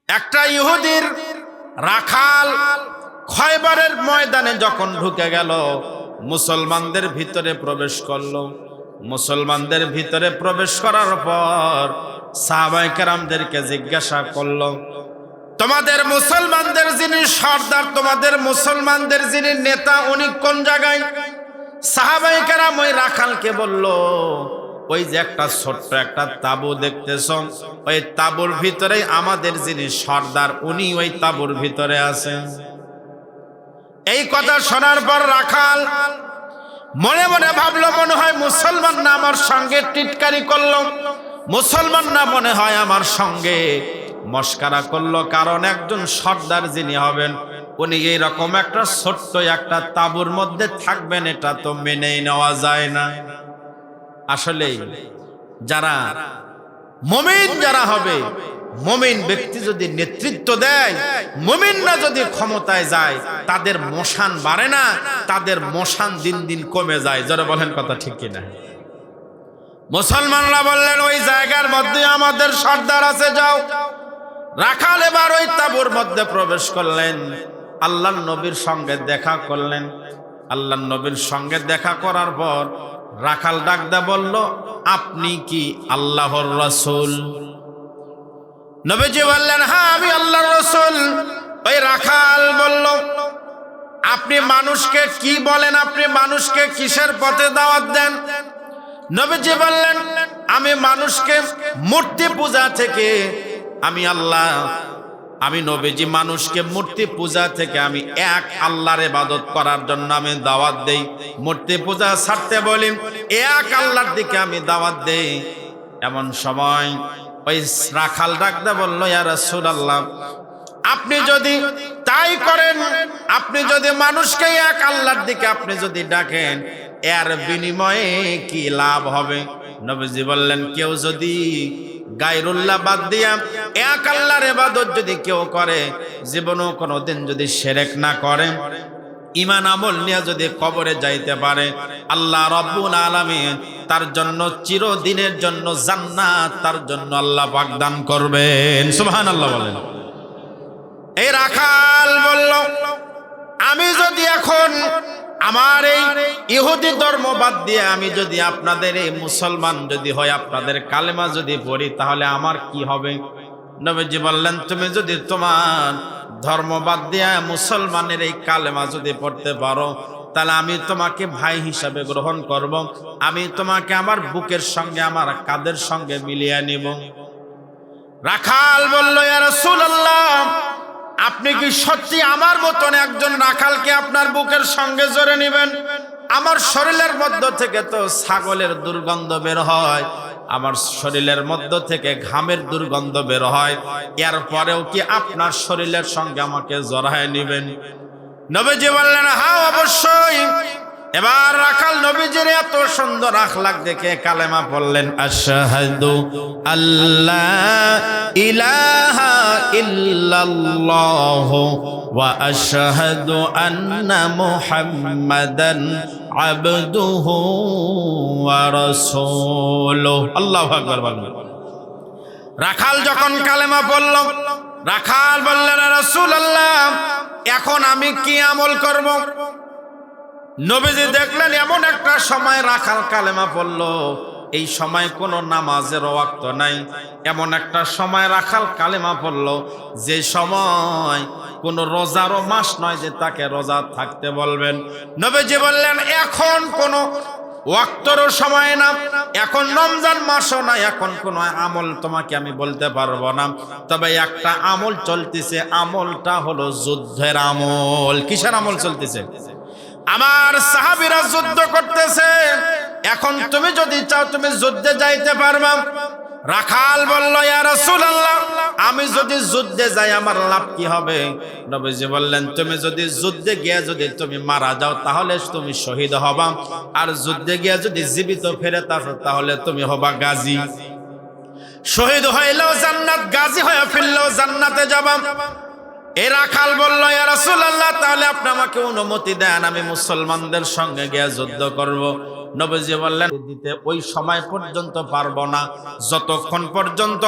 একটা ইহুদির রাখাল খয়বারের ময়দানে যখন ঢুকে গেল, মুসলমানদের ভিতরে প্রবেশ করলো। মুসলমানদের ভিতরে প্রবেশ করার পর সাহাবায়ে কেরামদেরকে জিজ্ঞাসা করলো, তোমাদের মুসলমানদের যিনি সর্দার, তোমাদের মুসলমানদের যিনি নেতা, উনি কোন জায়গায়? সাহাবায়ে কেরাম ওই রাখালকে বলল, ওই যে একটা ছোট্ট একটা তাঁবু দেখতেছ, ওই তাঁবুর ভিতরে আমাদের যিনি সর্দার, উনি ওই তাঁবুর ভিতরে আছেন। এই কথা শোনার পর রাখাল মনে মনে ভাবলো, মনে হয় মুসলমান না আমার সঙ্গে টিটকারি করলো, মুসলমান না মনে হয় আমার সঙ্গে মস্কারা করলো, কারণ একজন সর্দার যিনি হবেন উনি এইরকম একটা ছোট্ট একটা তাঁবুর মধ্যে থাকবেন, এটা তো মেনেই নেওয়া যায় না। আসলে যারা মুমিন যারা হবে, মুমিন ব্যক্তি যদি নেতৃত্ব দেয়, মুমিনরা যদি ক্ষমতায় যায়, তাদের মশান বাড়ে না, তাদের মশান দিন দিন কমে যায়। যারা বলেন কথা ঠিক কিনা? মুসলমানরা বললেন, ওই জায়গার মধ্যে আমাদের সর্দার আছে, যাও। রাখাল এবার ওই তাঁবুর মধ্যে প্রবেশ করলেন, আল্লাহর নবীর সঙ্গে দেখা করলেন। আল্লাহর নবীর সঙ্গে দেখা করার পর রাখাল ডাকদা বলল, আপনি কি আল্লাহর রাসূল? নবীজি বললেন, হ্যাঁ আমি আল্লাহর রাসূল। ওই রাখাল বলল, আপনি মানুষকে কি বলেন? আপনি মানুষকে কিসের পথে দাওয়াত দেন? নবীজি বললেন, আমি মানুষকে মূর্তি পূজা থেকে, আমি নবীজি মানুষকে মূর্তি পূজা থেকে আমি এক আল্লাহর ইবাদত করার জন্য আমি দাওয়াত দেই। মূর্তি পূজা ছাড়তে বলি, এক আল্লাহর দিকে আমি দাওয়াত দেই। এমন সময় ওই রাখাল ডাকতে বলল, ইয়া রাসূলুল্লাহ, আপনি যদি তাই করেন, আপনি যদি মানুষকে এক আল্লাহর দিকে আপনি যদি ডাকেন, এর বিনিময়ে কি লাভ হবে? নবীজি বললেন, কেউ যদি গায়রুল্লাহ বাদ দিয়া এক আল্লাহর ইবাদত যদি কেউ করে, জীবনেও কোনোদিন যদি শিরক না করে, ঈমান আমল নিয়ে যদি কবরে যাইতে পারে, আল্লাহ রাব্বুল আলামিন তার জন্য চিরদিনের জন্য জান্নাত তার জন্য আল্লাহ পাক দান করবেন। সুবহানাল্লাহ বলেন। এই রাখাল বলল, আমি যদি এখন আমার এই ইহুদি ধর্ম বাদ দিয়ে আমি যদি আপনাদের এই মুসলমান যদি হয়, আপনাদের কালেমা যদি পড়ি, তাহলে আমার কি হবে? নবীজি বললেন, তুমি যদি তোমার ধর্ম বাদ দিয়ে মুসলমানের এই কালেমা যদি পড়তে পারো, তাহলে আমি তোমাকে ভাই হিসাবে গ্রহণ করব, আমি তোমাকে আমার বুকের সঙ্গে আমার কাঁধের সঙ্গে মিলিয়ে নিব। রাখাল বলল, ইয়া রাসূলুল্লাহ, আপনি কি সত্যি আমার মতন একজন রাখালকে আপনার বুকের সঙ্গে জড়ে নেবেন? আমার শরীরের মধ্য থেকে তো ছাগলের দুর্গন্ধ বের হয়, আমার শরীরের মধ্য থেকে ঘামের দুর্গন্ধ বের হয়, এরপরেও কি আপনার শরীরের সঙ্গে আমাকে জড়ায় নেবেন? নবীজি বললেন, হ্যাঁ অবশ্যই। এবার রাখাল নবীজির এত সুন্দর আখলাক দেখে কালেমা পড়লেন, আশহাদু আল্লা ইলাহা ইল্লাল্লাহ ওয়া আশহাদু আন্না মুহাম্মাদান আবদুহু ওয়া রাসূলুহু। আল্লাহু আকবার বলেন। রাখাল যখন কালেমা পড়ল, রাখাল বললেন, রাসূলুল্লাহ, এখন আমি কি আমল করব? নবীজি দেখলেন এমন একটা সময় রাখাল কালেমা পড়ল, এই সময় কোনো নামাজের ওয়াক্ত নাই। এমন একটা সময় রাখাল কালেমা পড়ল, যে সময় কোনো রোজারও মাস নয় যে তাকে রোজা থাকতে বলবেন। নবীজি বললেন, এখন কোনো ওয়াক্তরও সময় না, এখন রমজান মাসও না, এখন কোনো আমল তোমাকে আমি বলতে পারবো না। তবে একটা আমল চলতেছে, আমলটা হলো যুদ্ধের আমল। কিসের আমল চলতেছে? আমার সাহাবীরা যুদ্ধ করতেছে, এখন তুমি যদি চাও তুমি যুদ্ধে যাইতে পারবা। রাখাল বলল, ইয়া রাসূলুল্লাহ, আমি যদি যুদ্ধে যাই আমার লাভ কি হবে? নবীজি বললেন, তুমি যদি যুদ্ধে গিয়ে যদি তুমি মারা যাও, তাহলে তুমি শহীদ হবা, আর যুদ্ধে গিয়ে যদি জীবিত ফিরে আসো, তাহলে তুমি হবা গাজী। শহীদ হইলেও জান্নাত, গাজী হয়ে ফিরলেও জান্নাতে যাবা। এই রাখাল বলল, ইয়া রাসূলুল্লাহ, তাহলে আপনি আমাকে অনুমতি দেন, আমি মুসলমানদের সঙ্গে গিয়ে যুদ্ধ করব। নবীজি বললেন, দিতে ওই সময় পর্যন্ত পারবো না, যতক্ষণ পর্যন্ত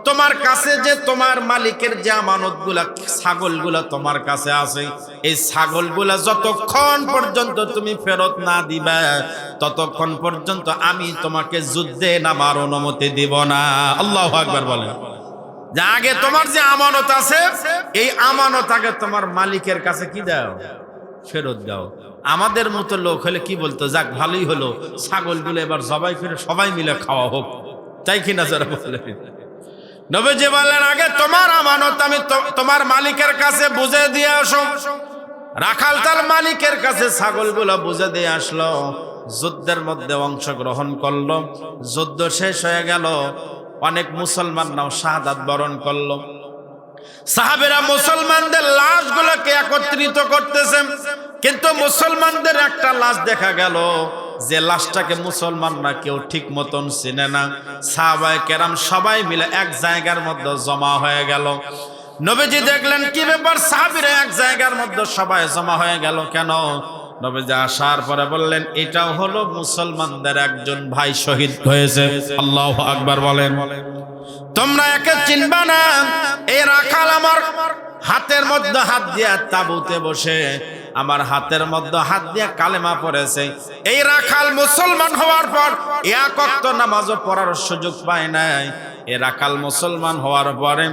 তোমার কাছে যে তোমার মালিকের যে আমানতগুলা, ছাগলগুলা তোমার কাছে আছে, এই ছাগলগুলা যতক্ষণ পর্যন্ত তুমি ফেরত না দিবে, ততক্ষণ পর্যন্ত আমি তোমাকে যুদ্ধে নামার অনুমতি দিব না। আল্লাহু আকবার বলেন। যে আগে তোমার যে আমানত আছে, এই আমানত আগে তোমার মালিকের কাছে কি দাও, ফেরত দাও। আমাদের মতো লোক হলে কি বলতো, যাক ভালোই হলো, ছাগলগুলো এবার জবাই করে সবাই মিলে খাওয়া হোক, তাই কিনা যারা বলে। নবীজি বললেন, আগে তোমার আমানত আমি তোমার মালিকের কাছে বুঝে দিয়ে আসো। রাখাল তার মালিকের কাছে ছাগলগুলো বুঝে দিয়ে আসলো, যুদ্ধের মধ্যে অংশগ্রহণ করলো। যুদ্ধ শেষ হয়ে গেল, অনেক মুসলমানরাও শাহাদাত বরণ করলো। সাহাবেরা মুসলমানদের লাশগুলোকে একত্রিত করতেছে, কিন্তু মুসলমানদের একটা লাশ দেখা গেল, যে লাশটাকে মুসলমানরা কেউ ঠিক মতন চিনে না। সাহাবায়ে কেরাম সবাই মিলে এক জায়গার মধ্যে জমা হয়ে গেল। নবীজি দেখলেন, কি ব্যাপার, সাহাবীরা এক জায়গার মধ্যে সবাই জমা হয়ে গেল কেন? নবীজি আসার পরে বললেন, এটাও হলো মুসলমানদের একজন ভাই শহীদ হয়েছে। আল্লাহু আকবার বলেন। তোমরা একে চিনবা না, এই রাখাল আমার হাতের মধ্যে হাত দিয়ে তাঁবুতে বসে আমার হাতের মধ্যে হাত দিয়ে কালেমা পড়েছে। এই রাখাল মুসলমান হওয়ার পর এক ওয়াক্ত নামাজও পড়ার সুযোগ পায় নাই। এই রাখাল মুসলমান হওয়ার পরে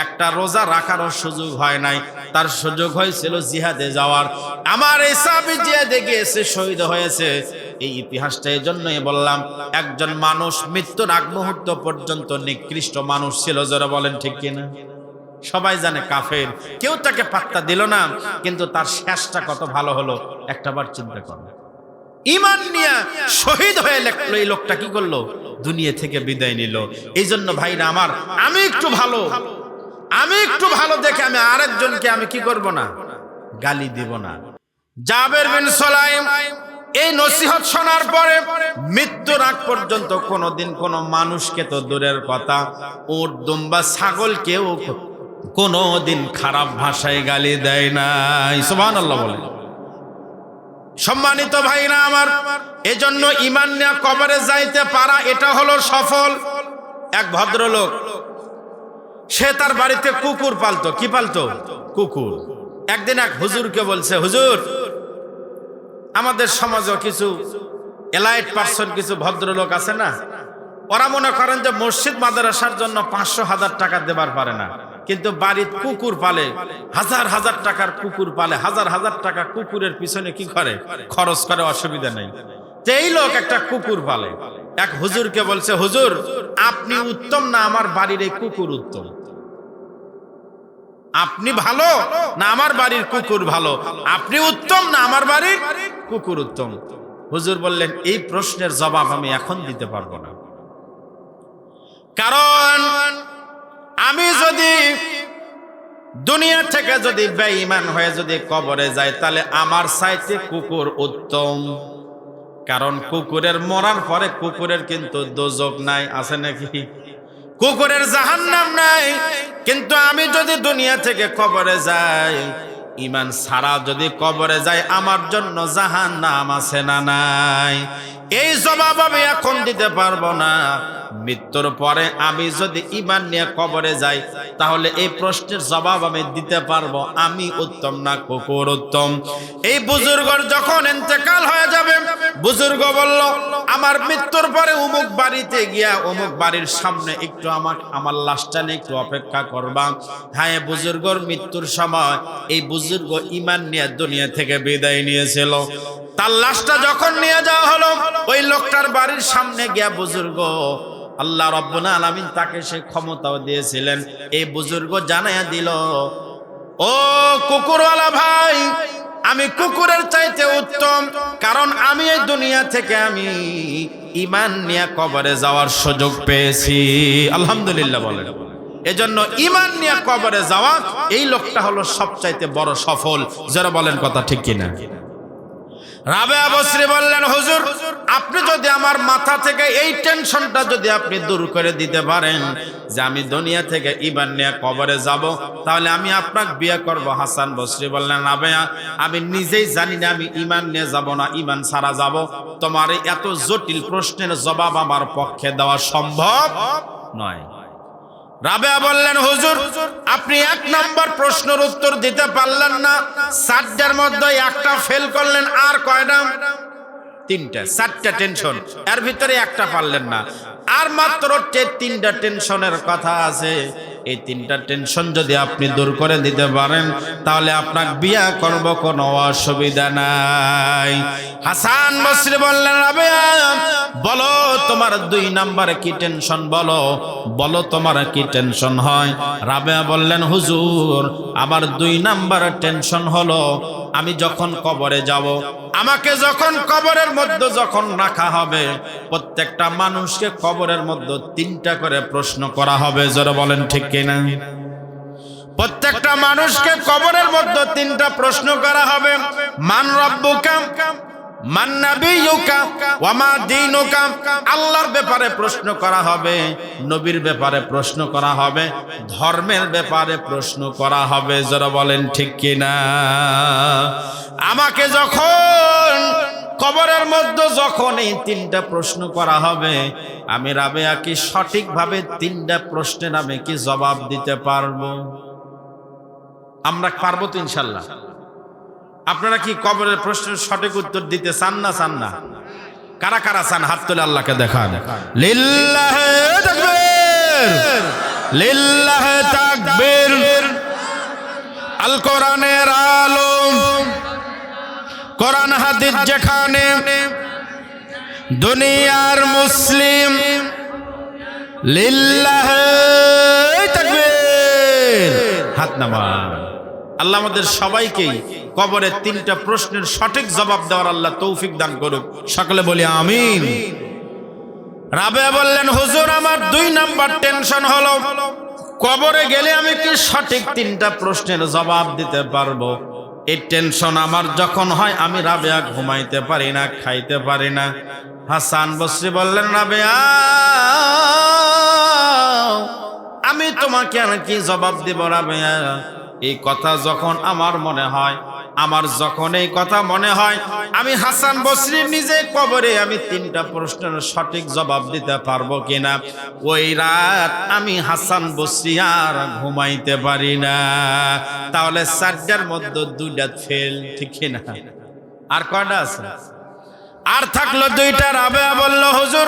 একটা রোজা রাখারও সুযোগ হয় নাই, তার সুযোগ হয়েছিল জিহাদে যাওয়ার। আমার এই সাহাবী জিহাদে গিয়েছে, শহীদ হয়েছে। এই ইতিহাসটা এই জন্যই বললাম, একজন মানুষ মৃত্যুর আগ মুহূর্ত পর্যন্ত নিকৃষ্ট মানুষ ছিল। যারা বলেন ঠিক কিনা? সবাই জানে কাফের, কেউ তাকে পাত্তা দিল না, কিন্তু তার শেষটা কত ভালো হলো একটাবার চিন্তা করো। ঈমান নিয়ে শহীদ হয়ে এই লোকটা কি করলো, দুনিয়া থেকে বিদায় নিল। এই জন্য ভাইরা আমার, আমি একটু ভালো দেখে আমি আরেকজনকে আমি কি করব না, গালি দিব না। জাবের বিন সুলাইম এই নসিহত শোনার পরে মৃত্যুর আগ পর্যন্ত কোনোদিন কোনো মানুষকে তো দূরের কথা, উট দুম্বা ছাগল কেউ কোনোদিন খারাপ ভাষায় গালি দেয় নাই। সুবহানাল্লাহ বলেন। সম্মানিত ভাইরা আমার, এজন্য ঈমান নিয়ে কবরে যাইতে পারা, এটা হলো সফল। এক ভদ্রলোক, সে তার বাড়িতে কুকুর পালতো। কি পালতো? কুকুর। একদিন এক হুজুরকে বলছে, হুজুর, আমাদের সমাজে কিছু এলাইট পার্সন, কিছু ভদ্রলোক আছে না, ওরা মনে করেন যে মসজিদ মাদ্রাসার জন্য 500,000 টাকা দেবার পারে না, কিন্তু বাড়িতে কুকুর পালে, হাজার হাজার টাকার কুকুর পালে, হাজার হাজার টাকা কুকুরের পিছনে কি করে, খরচ করে, অসুবিধা নেই। এই লোক একটা কুকুর পালে। এক হুজুরকে বলছে, হুজুর, আপনি উত্তম না আমার বাড়ির এই কুকুর উত্তম? আপনি ভালো না আমার বাড়ির কুকুর ভালো? আপনি উত্তম না আমার বাড়ির কুকুর উত্তম? হুজুর বললেন, এই প্রশ্নের জবাব আমি এখন দিতে পারবো না, কারণ আমি যদি দুনিয়া থেকে যদি বেঈমান হয়ে যদি কবরে যাই, তাহলে আমার চাইতে কুকুর উত্তম। কারণ কুকুরের মরার পরে কুকুরের কিন্তু দোজখ নাই, আছে নাকি? কুকুরের জাহান্নাম নাই। কিন্তু আমি যদি দুনিয়া থেকে কবরে যাই, ঈমান ছাড়া যদি কবরে যাই, আমার জন্য জাহান্নাম আছে না নাই? এই জবাব আমি এখন দিতে পারবো না। মৃত্যুর পরে আমি যদি ঈমান নিয়ে কবরে যাই, তাহলে এই প্রশ্নের জবাব আমি দিতে পারবো, আমি উত্তম না কুকুর উত্তম। এই বুজুর্গর যখন ইন্তেকাল হয়ে যাবে, বুজুর্গ বলল, আমার মৃত্যুর পরে অমুক বাড়িতে গিয়া অমুক বাড়ির সামনে একটু আমার লাশটা নিয়ে একটু অপেক্ষা করবা। হ্যাঁ, বুজুর্গর মৃত্যুর সময় এই বুজুর্গ ঈমান নিয়ে দুনিয়া থেকে বিদায় নিয়েছিল। তার লাশটা যখন নিয়ে যাওয়া হলো, ওই লোকটার বাড়ির সামনে গিয়া বুজুর্গ, আল্লাহ রাব্বুল আলামিন তাকে সেই ক্ষমতাও দিয়েছিলেন, এই বুজুর্গ জানাইয়া দিল, ও কুকুরওয়ালা ভাই, আমি কুকুরের চাইতে উত্তম, কারণ আমি এই দুনিয়া থেকে আমি ঈমান নিয়ে কবরে যাওয়ার সুযোগ পেয়েছি। আলহামদুলিল্লাহ বলেন। এজন্য ঈমান নিয়ে কবরে যাওয়া, এই লোকটা হলো সবচাইতে বড় সফল। যারা বলেন কথা ঠিক কিনা? রাবেয়া বসরি বললেন, হুজুর আপনি যদি আমার মাথা থেকে এই টেনশনটা যদি আপনি দূর করে দিতে পারেন যে আমি দুনিয়া থেকে ঈমান নিয়ে কবরে যাব, তাহলে আমি আপনাকে বিয়ে করব। হাসান বসরি বললেন, রাবেয়া আমি নিজেই জানি না আমি ঈমান নিয়ে যাব না ঈমান ছাড়া যাব, তোমার এত জটিল প্রশ্নের জবাব আমার পক্ষে দেওয়া সম্ভব নয়। রাবেয়া বললেন, হুজুর আপনি 1 নম্বর প্রশ্নের উত্তর দিতে পারলেন না, 4টার মধ্যে একটা ফেল করলেন, আর কয়টা? 3টা। 4টা টেনশন, এর ভিতরে একটা পারলেন না, আর মাত্র 3টা টেনশনের কথা আছে। এই 3টা টেনশন যদি আপনি দূর করে দিতে পারেন তাহলে আপনাকে বিয়ে করব, কোনো অসুবিধা নাই। হাসান বসরি বললেন, রাবেয়া বলো তোমার 2 নম্বরে কি টেনশন, বলো বলো তোমার কি টেনশন হয়। রাবেয়া বললেন, হুজুর আমার 2 নম্বর টেনশন হলো আমি যখন কবরে যাব, আমাকে যখন কবরের মধ্যে যখন রাখা হবে, প্রত্যেকটা মানুষকে কবরের মধ্যে 3টা করে প্রশ্ন করা হবে। জোরে বলেন ঠিক কিনা? প্রত্যেকটা মানুষকে কবরের মধ্যে 3টা প্রশ্ন করা হবে। মান রাব্বুকা, মান নাবিয়ুকা, ওয়া মা দীনুকা। আল্লাহর ব্যাপারে প্রশ্ন করা হবে, নবীর ব্যাপারে প্রশ্ন করা হবে, ধর্মের ব্যাপারে প্রশ্ন করা হবে। যারা বলেন ঠিক কিনা? আমাকে যখন কবরের মধ্যে যখন এই 3টা প্রশ্ন করা হবে, আমি রাবেয়া কি সঠিকভাবে 3টা প্রশ্নের আমি কি জবাব দিতে পারবো? আমরা পারবো তো ইনশাআল্লাহ। আপনারা কি কবরের প্রশ্নের সঠিক উত্তর দিতে চান না চান না? কারা কারা চান হাত তুলে আল্লাহকে দেখান। লিল্লাহি তাকবীর, লিল্লাহি তাকবীর। আল কোরআনের আলো, কোরআন হাদিস যেখানে, দুনিয়ার মুসলিম লিল্লাহি তাকবীর। হাত নামান। আল্লাহ আমাদের সবাইকেই কবরে 3টা প্রশ্নের সঠিক জবাব দেওয়ার আল্লাহ তৌফিক দান করুক। সকলে বলি আমিন। রাবেয়া বললেন, হুজুর আমার 2 নাম্বার টেনশন হলো কবরে গেলে আমি কি সঠিক 3টা প্রশ্নের জবাব দিতে পারবো? এই টেনশন আমার যখন হয় আমি রাবেয়া ঘুমাইতে পারি না, খাইতে পারি না। হাসান বসরি বললেন, রাবেয়া আমি তোমাকে আর কি জবাব দিব রাবেয়া? এই কথা যখন আমার মনে হয়, আমার যখন এই কথা মনে হয় আমি হাসান বসরি নিজে কবরে আমি 3টা প্রশ্নের সঠিক জবাব দিতে পারবো কিনা, ওই রাত আমি হাসান বসরি আর ঘুমাইতে পারি না। তাহলে 4টার মধ্যে 2টা ফেল, ঠিক কিনা? আর কয়টা আছে? আর থাকলো 2টা। রাবেয়া বলল, হুজুর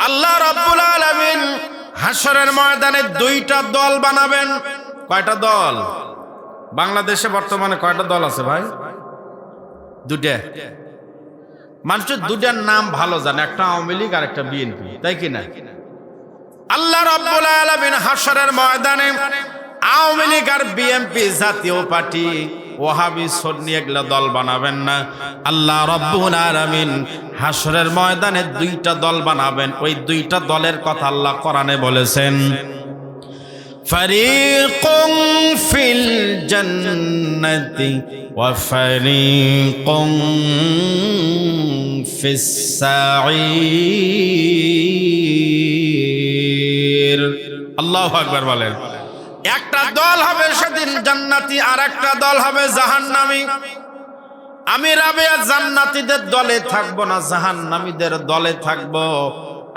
আল্লাহ রাব্বুল আলামিন হাশরের ময়দানে 2টা দল বানাবেন। কয়টা দল? বাংলাদেশে বর্তমানে কয়টা দল আছে ভাই? 2টা। মানুষের 2টার নাম ভালো জানে, একটা আওয়ামী লীগ আর একটা বিএনপি, তাই কিনা? আল্লাহ রাব্বুল আলামিন হাশরের ময়দানে আওয়ামী লীগ আর বিএনপি জাতীয় পার্টি, ওয়াহাবি, সুন্নি এগুলা দল বানাবেন না। আল্লাহ রাব্বুল আলামিন হাশরের ময়দানে 2টা দল বানাবেন। ওই 2টা দলের কথা আল্লাহ কোরআনে বলেছেন, ফারিকুম ফিল জান্নাতি ওয়া ফারিকুম ফিস সাঈর। আল্লাহু আকবার বলেন। একটা দল হবে সেদিন জান্নাতি, আর একটা দল হবে জাহান্নামী। আমি রাবেয়া জান্নাতীদের দলে থাকবো না, জাহান্নামীদের দলে থাকবো।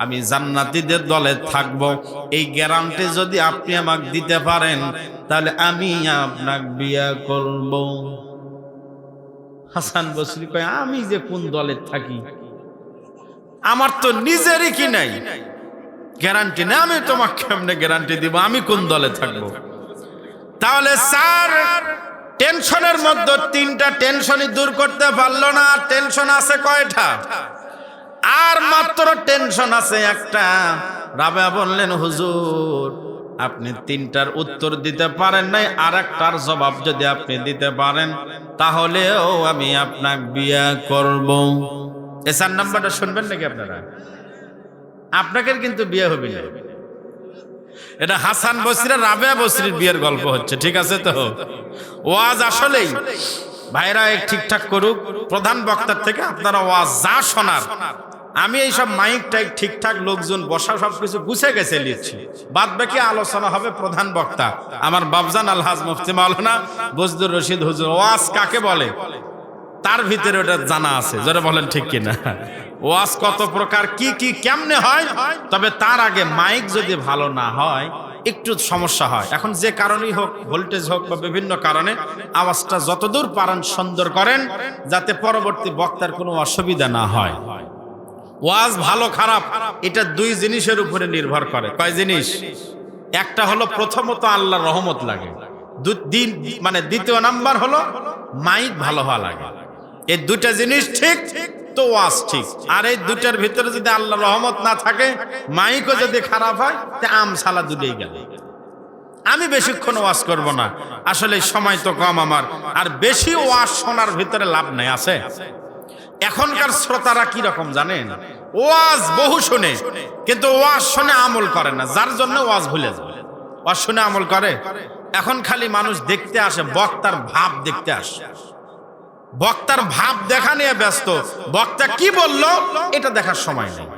আমি জান্নাতীদের দলে থাকবো, এই গ্যারান্টি যদি আপনি আমাকে দিতে পারেন তাহলে আমি আপনাকে বিয়ে করব। হাসান বসরি কয়, আমি যে কোন দলে থাকি আমার তো নিজেরই কি নাই, গ্যারান্টি নেই, আমি তোমাকে কেমনে গ্যারান্টি দিব আমি কোন দলে থাকবো? তাহলে 4 টেনশনের মধ্যে 3টা টেনশনই দূর করতে পারলো না। আর টেনশন আছে কয়টা? আর মাত্র টেনশন আছে একটা। রাবেয়া বললেন, হুজুর আপনি 3টার উত্তর দিতে পারেন নাই, আর একটার জবাব যদি আপনি দিতে পারেন তাহলেও আমি আপনাকে বিয়ে করব। এই 4 নাম্বারটা শুনবেন নাকি আপনারা? আপনাকে কিন্তু বিয়ে হবে না। এটা হাসান বসরি রাবেয়া বসরির বিয়ের গল্প হচ্ছে, ঠিক আছে তো? ওয়াজ আসলেই ভাইরা এক ঠিকঠাক করুক, প্রধান বক্তার থেকে আপনারা ওয়াজ যা শোনার, আমি এইসব মাইক টাইক ঠিকঠাক লোকজন বসা সবকিছু গুছে গেছে লিখছি, বাদ বাকি আলোচনা হবে প্রধান বক্তা আমার বাবজান আলহাজ মুফতি মাওলানা বজলুর রশিদ হুজুর। ওয়াজ কাকে বলে তার ভিতরে ওটা জানা আছে, যারা বলেন ঠিক কিনা। ওয়াজ কত প্রকার, কি কি কেমনে হয়, তবে তার আগে মাইক যদি ভালো না হয় একটু সমস্যা হয়। এখন যে কারণেই হোক, ভোল্টেজ হোক বা বিভিন্ন কারণে, আওয়াজটা যতদূর পারেন সুন্দর করেন, যাতে পরবর্তী বক্তার কোনো অসুবিধা না হয়। ওয়াজ ভালো খারাপ এটা দুই জিনিসের উপরে নির্ভর করে। কয় জিনিস? একটা হলো প্রথমত আল্লাহর রহমত লাগে, দ্বিতীয় নাম্বার হলো মাইক ভালো হওয়া লাগে। এই দুইটা জিনিস ঠিক তো ওয়াজ ঠিক। আর এই দুটার ভিতরে যদি আল্লাহর রহমত না থাকে, মাইকও যদি খারাপ হয়, তে আম সালা দুটেই গেল। আমি বেশিক্ষণ ওয়াজ করব না, আসলে সময় তো কম আমার, আর বেশি ওয়াজ শোনার ভিতরে লাভ নাই। আছে এখনকার শ্রোতারা কি রকম জানেন? ওয়াজ বহু শুনে, কিন্তু ওয়াজ শুনে আমল করে না, যার জন্য ওয়াজ ভুলে যায়। ওয়াজ শুনে আমল করে? এখন খালি মানুষ দেখতে আসে, বক্তার ভাব দেখতে আসে, বক্তার ভাব দেখা নিয়ে ব্যস্ত। বক্তা কি বলল এটা দেখার সময় নেই।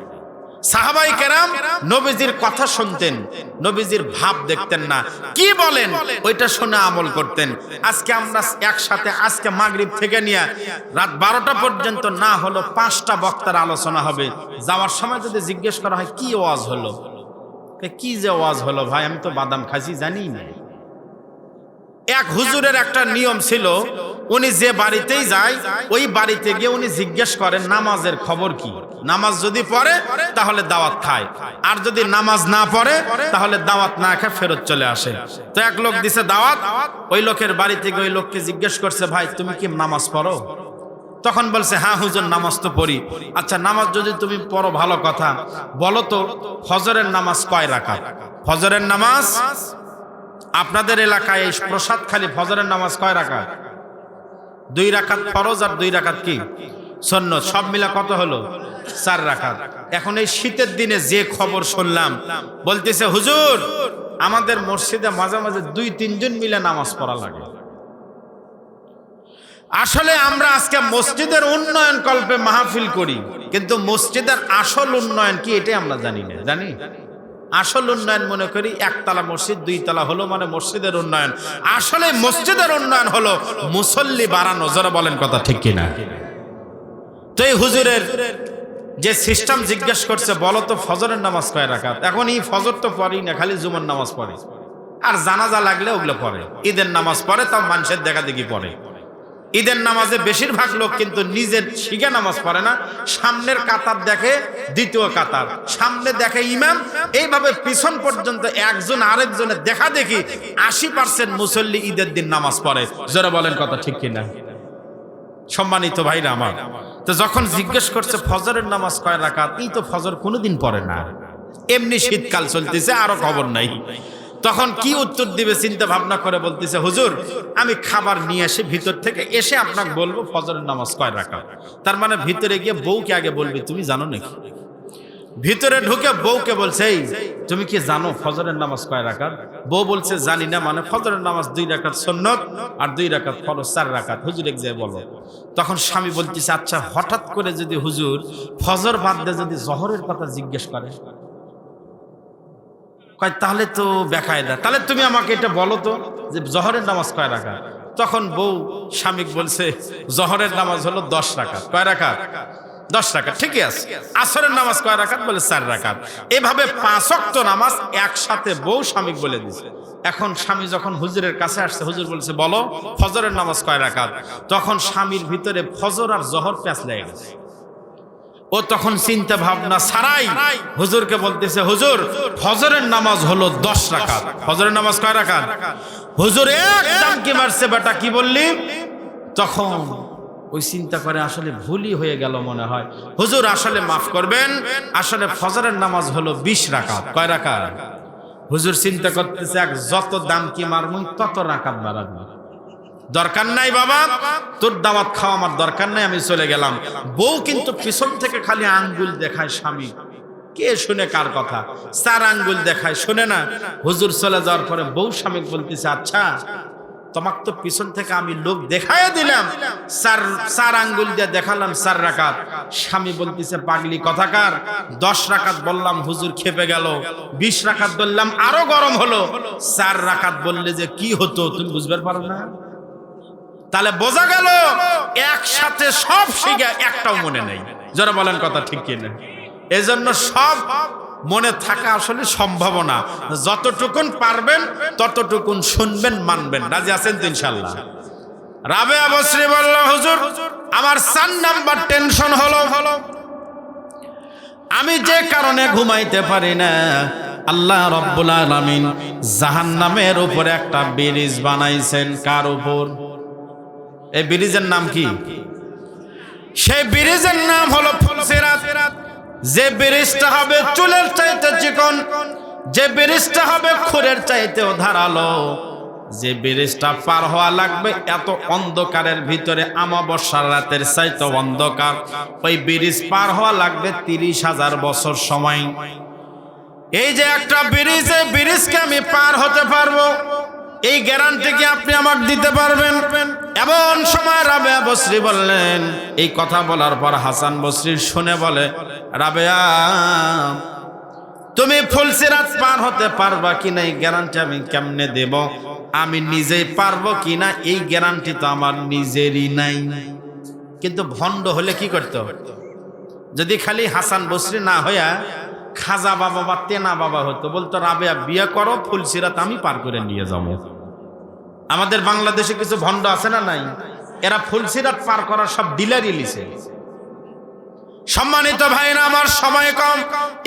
সাহাবাই কেরাম নবীজির কথা শুনতেন, নবীজির ভাব দেখতেন না, কি বলেন ওইটা শুনে আমল করতেন। আজকে আমরা একসাথে, আজকে মাগরিব থেকে নিয়ে রাত 12টা পর্যন্ত না হলো 5টা বক্তার আলোচনা হবে। যাওয়ার সময় যদি জিজ্ঞেস করা হয় কি ওয়াজ হলো, কি যে ওয়াজ হলো ভাই, আমি তো বাদাম খাইছি জানি না। এক হুজুরের একটা নিয়ম ছিল, উনি যে বাড়িতেই যায় ওই বাড়িতে গিয়ে উনি জিজ্ঞেস করেন নামাজের খবর কি। নামাজ যদি পড়ে তাহলে দাওয়াত খায়, আর যদি নামাজ না পড়ে তাহলে দাওয়াত না খেয়ে ফেরত চলে আসে। তো এক লোক দিছে দাওয়াত, ওই লোকের বাড়িতে গিয়ে ওই লোককে জিজ্ঞেস করছে, ভাই তুমি কি নামাজ পড়ো? তখন বলছে, হ্যাঁ হুজুর নামাজ তো পড়ি। আচ্ছা নামাজ যদি তুমি পড়ো ভালো কথা, বলো তো ফজরের নামাজ কয় রাকাত? ফজরের নামাজ আপনাদের এলাকায় এই প্রসাদ খালি ফজরের নামাজ কয় রাকাত? 2 রাকাত ফরজ আর 2 রাকাত কি সুন্নত, সব মিলা কত হলো? 4 রাকাত। এখন এই শীতের দিনে যে খবর শুনলাম, বলতেছে হুজুর আমাদের মসজিদে মাঝে মাঝে 2-3 জন মিলে নামাজ পড়া লাগে। আসলে আমরা আজকে মসজিদের উন্নয়ন কল্পে মাহফিল করি, কিন্তু মসজিদের আসল উন্নয়ন কি এটাই আমরা জানি না। জানি আসল উন্নয়ন মনে করি একতলা মসজিদ 2 তলা হলো মানে মসজিদের উন্নয়ন। আসলে মসজিদের উন্নয়ন হলো মুসল্লি বাড়ানো। যারা বলেন কথা ঠিক কিনা? তো এই হুজুরের যে সিস্টেম জিজ্ঞেস করছে, বলো তো ফজরের নামাজ কয় রাকাত? এখন এই ফজর তো পড়ি না, খালি জুমার নামাজ পড়ে, আর জানাজা লাগলে ওগুলো পড়ে। ঈদের নামাজ পড়ে, তাও মানুষের দেখা দেখি পড়ে। ঈদের নামাজে বেশিরভাগ লোক কিন্তু নিজের শিখে নামাজ পড়ে না, সামনের কাতার দেখে, দ্বিতীয় কাতার সামনে দেখে ইমাম, এইভাবে পিছন পর্যন্ত একজন আরেকজনের দেখা দেখি 80% মুসল্লি ঈদের দিন নামাজ পড়ে। যারা বলেন কথা ঠিক কিনা? সম্মানিত ভাইরা আমার, তো যখন জিজ্ঞেস করছে ফজরের নামাজ কয় রাকাত, এই তো ফজর কোনোদিন পড়ে না, এমনি শীতকাল চলতেছে আরো খবর নাই। তখন কি উত্তর দিবে চিন্তা ভাবনা করে বলতেছে, হুজুর আমি খাবার নিয়ে আসি ভিতর থেকে, এসে আপনাকে বলবো ফজরের নামাজ কয় রাকাত। তার মানে ভিতরে গিয়ে বউকে আগে বলবি তুমি জানো নাকি? ভিতরে ঢুকে বউকে বলছে, এই তুমি কি জানো ফজরের নামাজ কয় রাকাত? বউ বলছে জানি না। মানে ফজরের নামাজ 2 রাকাত সুন্নত আর 2 রাকাত ফরজ, 4 রাকাত। হুজুর এক যায় বলো। তখন স্বামী বলতেছে, আচ্ছা হঠাৎ করে যদি হুজুর ফজর বাদ দিয়ে যদি জহরের কথা জিজ্ঞেস করে, কয় তাহলে তো বেকায়দা, তাহলে তুমি আমাকে এটা বলো তো যে জহরের নামাজ কয় রাকাত? তখন বউ স্বামী বলছে জহরের নামাজ হলো 10 রাকাত। কয় রাকাত? 10 রাকাত। ঠিকই আছে। আসরের নামাজ কয় রাকাত? বলে 4 রাকাত। এভাবে 5 ওয়াক্ত নামাজ একসাথে বউ স্বামী বলে দিছে। এখন স্বামী যখন হুজুরের কাছে আসছে, হুজুর বলছে বলো ফজরের নামাজ কয় রাকাত? তখন স্বামীর ভিতরে ফজর আর জহর প্যাঁচ লেগে গেছে। ও তখন চিন্তা ভাবনা ছাড়াই হুজুরকে বলতেছে, হুজুর ফজরের নামাজ হলো 10 রাকাত। ফজরের নামাজ কয় রাকাত? হুজুর একদম কি মারছে, বেটা কি বললি? তখন ওই চিন্তা করে আসলে ভুলই হয়ে গেল মনে হয়, হুজুর আসলে মাফ করবেন, আসলে ফজরের নামাজ হলো 20 রাকাত। কয় রাকাত? হুজুর চিন্তা করতেছে, এক যত দাম কি মারমু তত রাকাত বাড়াবো, দরকার নাই বাবা, তোর দাওয়াত খাওয়া আমার দরকার নাই, আমি চলে গেলাম। বউ কিন্তু পিছন থেকে খালি আঙ্গুল দেখায় স্বামী, কে শুনে কার কথা? 4 আঙ্গুল দেখায়, শুনে না। হুজুর চলে যাওয়ার পরে বউ স্বামী বলতেছে, আচ্ছা তোমাকে তো পিছন থেকে আমি লোক দেখায় দিলাম, চার আঙ্গুল দিয়ে দেখালাম 4 রাকাত। স্বামী বলতেছে পাগলি কথাকার, 10 রাকাত বললাম হুজুর খেপে গেল, 20 রাকাত বললাম আরো গরম হলো, 4 রাকাত বললে যে কি হতো তুমি বুঝতে পারো না। তাহলে বোঝা গেল একসাথে সব শিখে একটাও মনে নেই। যারা বলেন কথা ঠিক কিনা? এজন্য সব মনে থাকা আসলে সম্ভব না। যতটুকুন পারবেন ততটুকুন শুনবেন, মানবেন। রাজি আছেন তো ইনশাআল্লাহ? রাবেয়া বসরি বলল, হুজুর আমার 4 নাম্বার টেনশন হলো আমি যে কারণে ঘুমাইতে পারি না, আল্লাহ রাব্বুল আলামিন জাহান্নামের উপরে একটা ব্রিজ বানাইছেন। কার উপর? এই ব্রিজের নাম কি? সেই ব্রিজের নাম হলো ফুলসিরাত। যে ব্রিজটা হবে চুলের চাইতে চিকন, যে ব্রিজটা হবে খুরের চাইতেও ধারালো, যে ব্রিজটা পার হওয়া লাগবে এত অন্ধকারের ভিতরে, আমাবস্যার রাতের চাইতে অন্ধকার, ওই ব্রিজ পার হওয়া লাগবে 30,000 বছর সময়। এই যে একটা ব্রিজ, এই ব্রিজকে আমি পার হতে পারবো, এই গ্যারান্টি কি আপনি আমাকে দিতে পারবেন? এমন সময় রাবেয়া বসরি বললেন, এই কথা বলার পর হাসান বসরি শুনে বলে, রাবেয়া তুমি ফুলসিরাত পার হতে পারবা কিনা এই গ্যারান্টি আমি কেমনে দেব? আমি নিজেই পারবো কিনা এই গ্যারান্টি তো আমার নিজেরই নাই। কিন্তু ভণ্ড হলে কি করতে হবে? যদি খালি হাসান বসরি না হইয়া খাজা বাবা বা তেনা বাবা হতো, বলতো রাবেয়া বিয়ে করো, ফুলসিরাত আমি পার করে নিয়ে যাবো। আমাদের বাংলাদেশে কিছু ভণ্ড আছে না নাই? এরা ফুলসিরাত পার করার সব ডিলারি লিছে। সম্মানিত ভাইরা আমার, সময় কম,